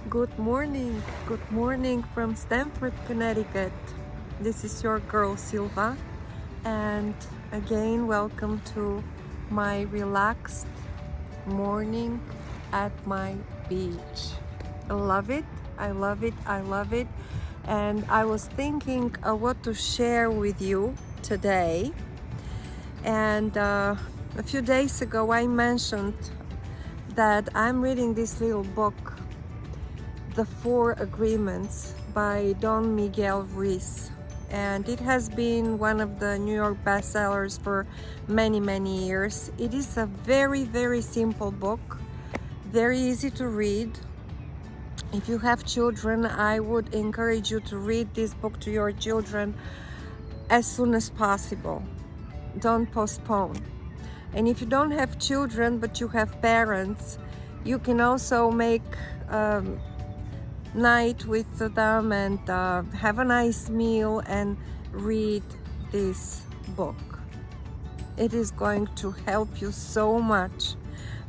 Good morning from Stamford, Connecticut. This is your girl Silva, and again, welcome to my relaxed morning at my beach. I love it, I love it, I love it. And I was thinking what to share with you today. And a few days ago, I mentioned that I'm reading this little book, The 4 Agreements by Don Miguel Ruiz, and it has been one of the New York bestsellers for many years. It is a very simple book, very easy to read. If you have children, I would encourage you to read this book to your children as soon as possible. Don't postpone. And if you don't have children but you have parents, you can also make night with them and have a nice meal and read this book. It is going to help you so much.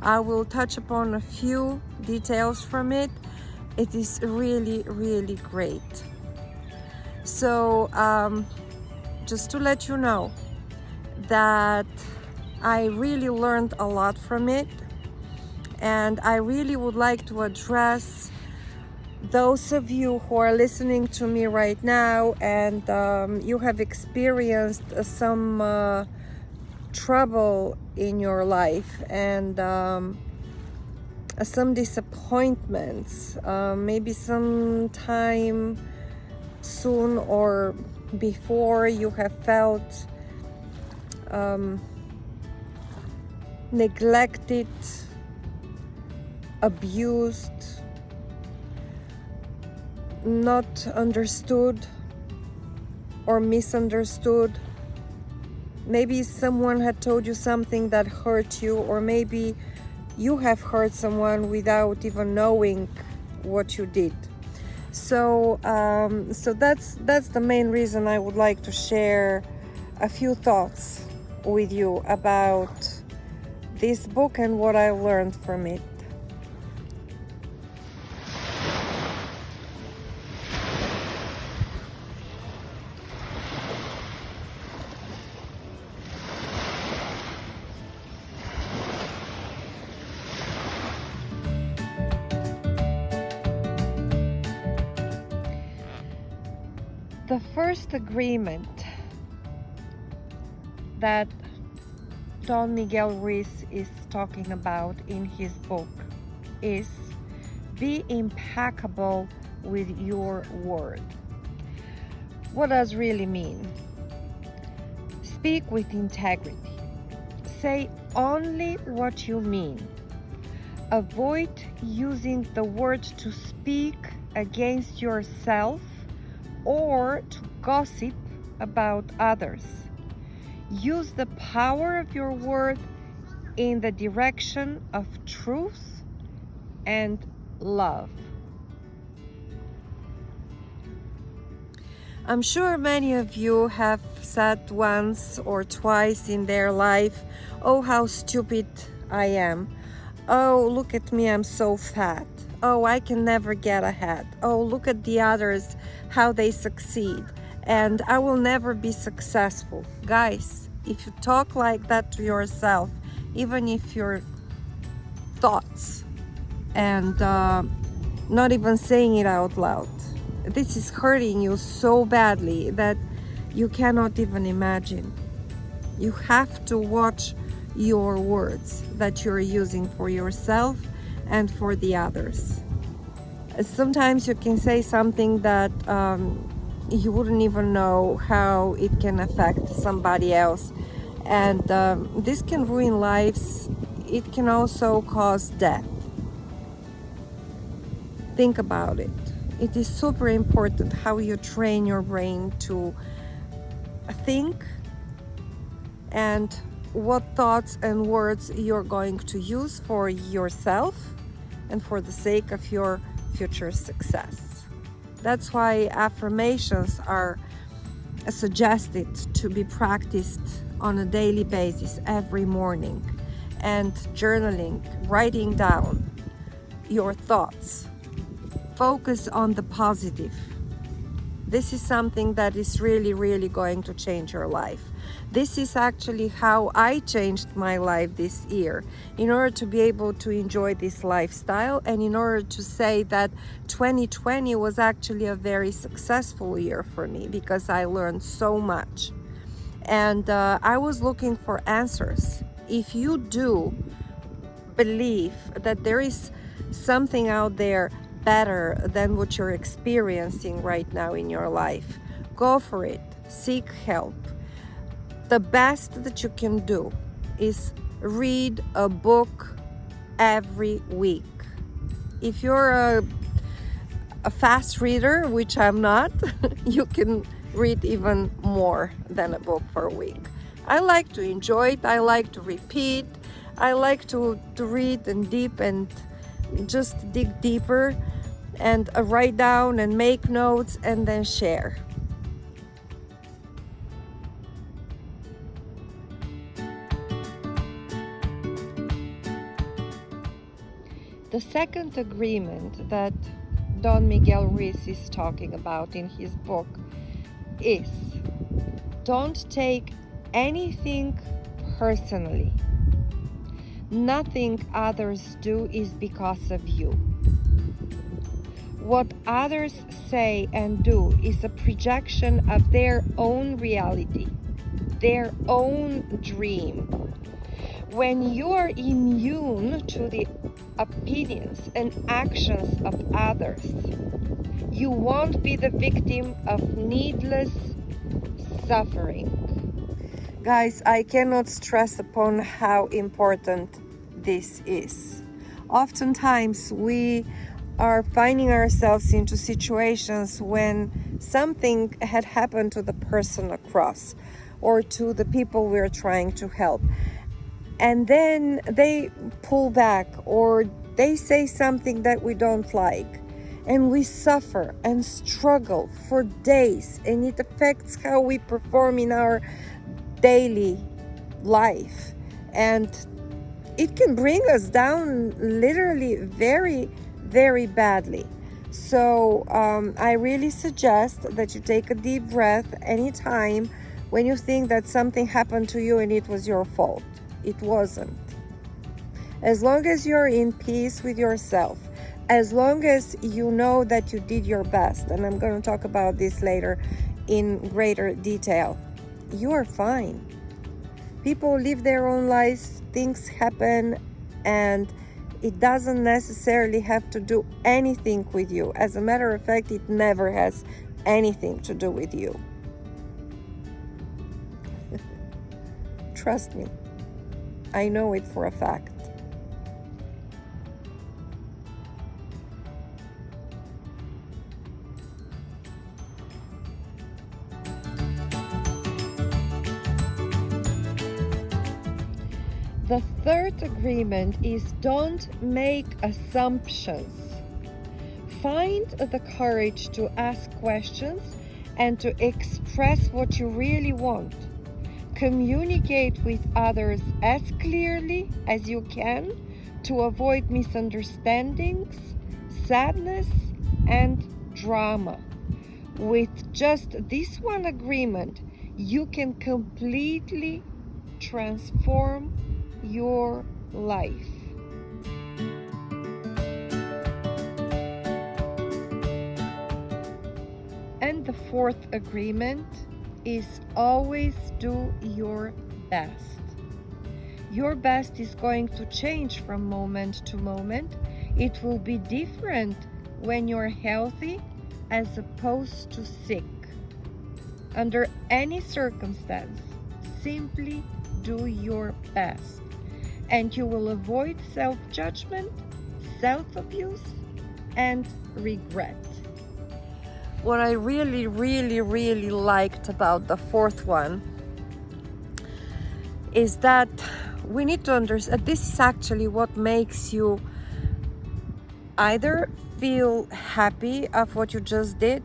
I will touch upon a few details from it. It is really great. So just to let you know that I really learned a lot from it, and I really would like to address those of you who are listening to me right now and you have experienced some trouble in your life and some disappointments, maybe sometime soon or before you have felt neglected, abused, not understood or misunderstood. Maybe someone had told you something that hurt you, or maybe you have hurt someone without even knowing what you did. So that's the main reason I would like to share a few thoughts with you about this book and what I learned from it. The first agreement that Don Miguel Ruiz is talking about in his book is be impeccable with your word. What does really mean? Speak with integrity. Say only what you mean. Avoid using the word to speak against yourself or to gossip about others. Use the power of your word in the direction of truth and love. I'm sure many of you have said once or twice in their life, "Oh, how stupid I am. Oh, look at me, I'm so fat. Oh, I can never get ahead. Oh, look at the others, how they succeed. And I will never be successful." Guys, if you talk like that to yourself, even if your thoughts and not even saying it out loud, this is hurting you so badly that you cannot even imagine. You have to watch your words that you're using for yourself and for the others. Sometimes you can say something that you wouldn't even know how it can affect somebody else, and this can ruin lives. It can also cause death. Think about it. It is super important how you train your brain to think and what thoughts and words you're going to use for yourself and for the sake of your future success. That's why affirmations are suggested to be practiced on a daily basis every morning, and journaling, writing down your thoughts focus on the positive. This is something that is really, really going to change your life. This is actually how I changed my life this year, in order to be able to enjoy this lifestyle, and in order to say that 2020 was actually a very successful year for me, because I learned so much. And I was looking for answers. If you do believe that there is something out there better than what you're experiencing right now in your life, go for it. Seek help. The best that you can do is read a book every week. If you're a fast reader, which I'm not, you can read even more than a book per week. I like to enjoy it. I like to repeat. I like to read and just dig deeper and write down and make notes and then share. The second agreement that Don Miguel Ruiz is talking about in his book is: don't take anything personally. Nothing others do is because of you. What others say and do is a projection of their own reality, their own dream. When you are immune to the opinions and actions of others, you won't be the victim of needless suffering. Guys, I cannot stress upon how important this is. Oftentimes we are finding ourselves into situations when something had happened to the person across or to the people we're trying to help, and then they pull back or they say something that we don't like, and we suffer and struggle for days, and it affects how we perform in our daily life, and it can bring us down literally very, very badly. So I really suggest that you take a deep breath anytime when you think that something happened to you and it was your fault. It wasn't. As long as you're in peace with yourself, as long as you know that you did your best, and I'm going to talk about this later in greater detail, you are fine. People live their own lives, things happen, and it doesn't necessarily have to do anything with you. As a matter of fact, it never has anything to do with you. Trust me, I know it for a fact. The third agreement is: don't make assumptions. Find the courage to ask questions and to express what you really want. Communicate with others as clearly as you can to avoid misunderstandings, sadness, and drama. With just this one agreement, you can completely transform your life. And the fourth agreement is: always do your best. Your best is going to change from moment to moment. It will be different when you're healthy as opposed to sick. Under any circumstance, simply do your best, and you will avoid self-judgment, self-abuse, and regret. What I really, really, really liked about the fourth one is that we need to understand this is actually what makes you either feel happy of what you just did,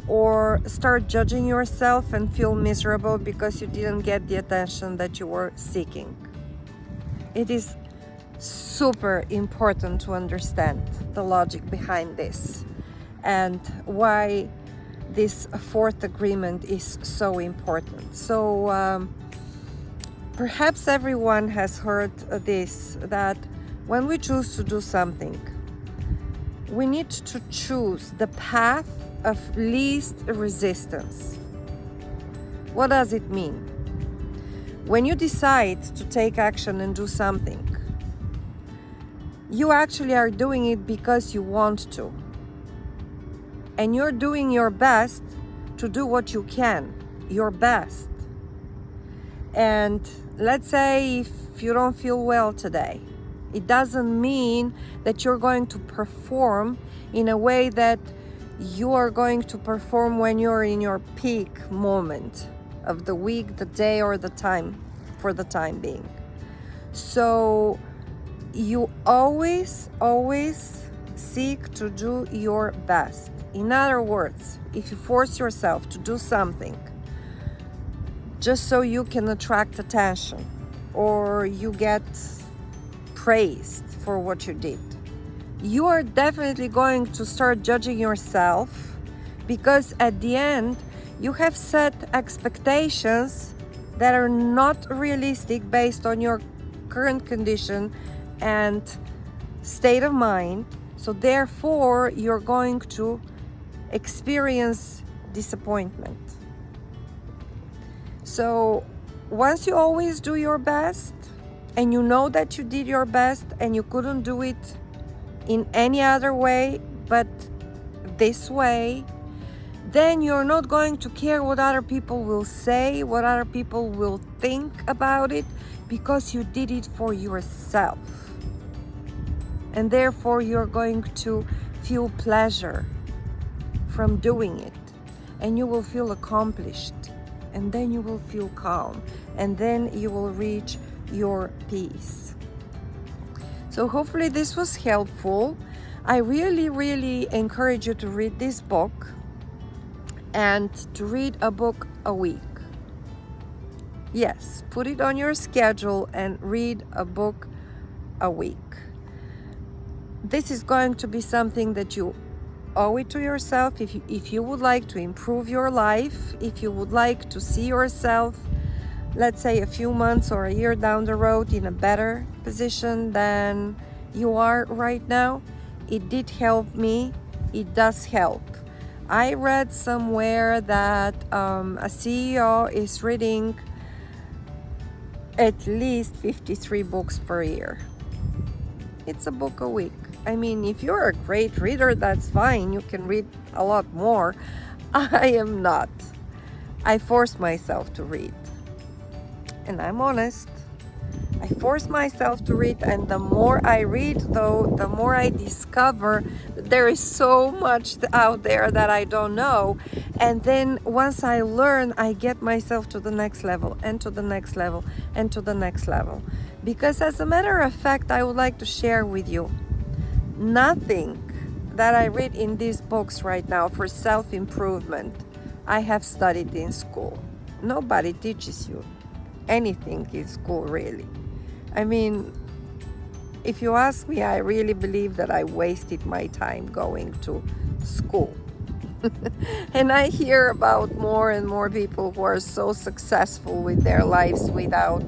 or start judging yourself and feel miserable because you didn't get the attention that you were seeking. It is super important to understand the logic behind this and why this fourth agreement is so important. So perhaps everyone has heard this, that when we choose to do something, we need to choose the path of least resistance. What does it mean? When you decide to take action and do something, you actually are doing it because you want to. And you're doing your best to do what you can, your best. And let's say if you don't feel well today, it doesn't mean that you're going to perform in a way that you are going to perform when you're in your peak moment of the week, the day, or the time, for the time being. So you always seek to do your best. In other words, if you force yourself to do something just so you can attract attention or you get praised for what you did, you are definitely going to start judging yourself, because at the end you have set expectations that are not realistic based on your current condition and state of mind. So therefore you're going to experience disappointment. So once you always do your best and you know that you did your best and you couldn't do it in any other way but this way, then you're not going to care what other people will say, what other people will think about it, because you did it for yourself. And therefore you're going to feel pleasure from doing it, and you will feel accomplished, and then you will feel calm, and then you will reach your peace. So hopefully this was helpful. I really encourage you to read this book and to read a book a week. Yes, put it on your schedule and read a book a week. This is going to be something that you owe it to yourself. If you would like to improve your life, if you would like to see yourself, let's say a few months or a year down the road, in a better position than you are right now, it did help me. It does help. I read somewhere that a CEO is reading at least 53 books per year. It's a book a week. I mean, if you're a great reader, that's fine. You can read a lot more. I am not. I force myself to read. And I'm honest. I force myself to read, and the more I read, though, the more I discover that there is so much out there that I don't know. And then once I learn, I get myself to the next level, and to the next level, and to the next level. Because as a matter of fact, I would like to share with you, nothing that I read in these books right now for self-improvement, I have studied in school. Nobody teaches you anything in school, really. I mean, if you ask me, I really believe that I wasted my time going to school. And I hear about more and more people who are so successful with their lives without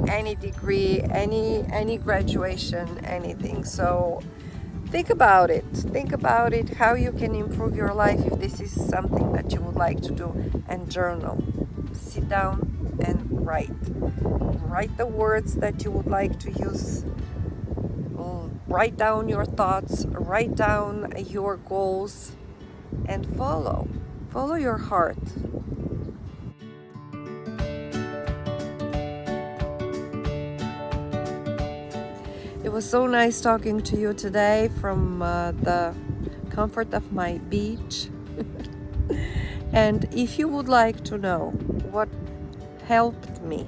any degree, any graduation, anything. So think about it. Think about it, how you can improve your life if this is something that you would like to do. And journal. Sit down and write. Write the words that you would like to use. Write down your thoughts. Write down your goals. And follow your heart. It was so nice talking to you today from the comfort of my beach. And if you would like to know what helped me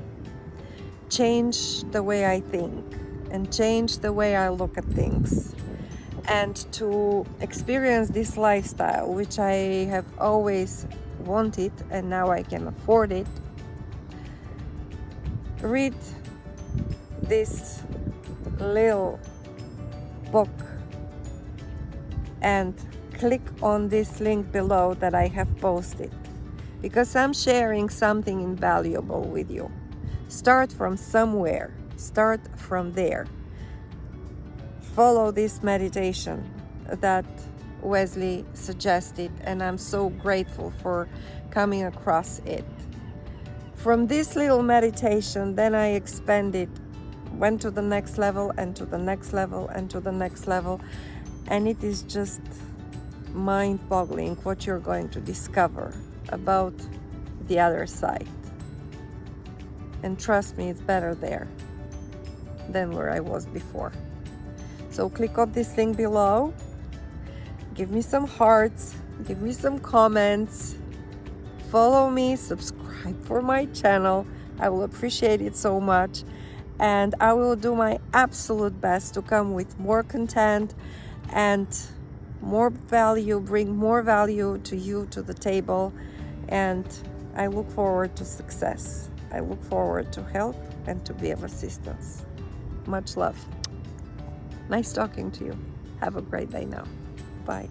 change the way I think and change the way I look at things, and to experience this lifestyle, which I have always wanted and now I can afford it, read this little book and click on this link below that I have posted, because I'm sharing something invaluable with you. Start from somewhere, start from there. Follow this meditation that Wesley suggested, and I'm so grateful for coming across it. From this little meditation, then I expanded, went to the next level and to the next level and to the next level, and it is just mind-boggling what you're going to discover about the other side. And trust me, it's better there than where I was before. So click on this link below, give me some hearts, give me some comments, follow me, subscribe for my channel. I will appreciate it so much, and I will do my absolute best to come with more content and more value, bring more value to you, to the table. And I look forward to success. I look forward to help and to be of assistance. Much love. Nice talking to you. Have a great day now. Bye.